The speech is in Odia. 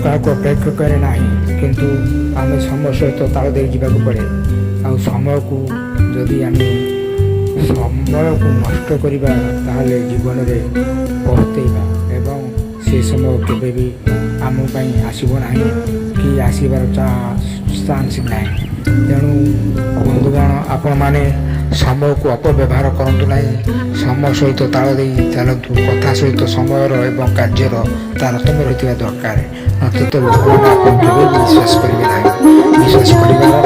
କାହାକୁ ଅପେକ୍ଷା କରେ ନାହିଁ, କିନ୍ତୁ ଆମେ ସମୟ ସହିତ ତାଳ ଦେଇ ଯିବାକୁ ପଡ଼େ। ଆଉ ସମୟକୁ ଯଦି ଆମେ ସମୟକୁ ନଷ୍ଟ କରିବା ତାହେଲେ ଜୀବନରେ ପସ୍ତେଇବା ଏବଂ ସେ ସମୟ କେବେ ବି ଆମ ପାଇଁ ଆସିବ ନାହିଁ କି ଆସିବାର ଚାନ୍ସ ନାହିଁ। ତେଣୁ ବନ୍ଧୁଗଣ, ଆପଣମାନେ ସମୟକୁ ଅପବ୍ୟବହାର କରନ୍ତୁ ନାହିଁ। ସମୟ ସହିତ ତାଳ ଦେଇ ଚାଲନ୍ତୁ। କଥା ସହିତ ସମୟର ଏବଂ କାର୍ଯ୍ୟର ତାରତମ୍ୟ ରହିଥିବା ଦରକାର। ନଚେତ ଲୋକମାନେ ଆପଣ କେବେ ବି ବିଶ୍ୱାସ କରିବେ ନାହିଁ। ବିଶ୍ୱାସ କରିବାର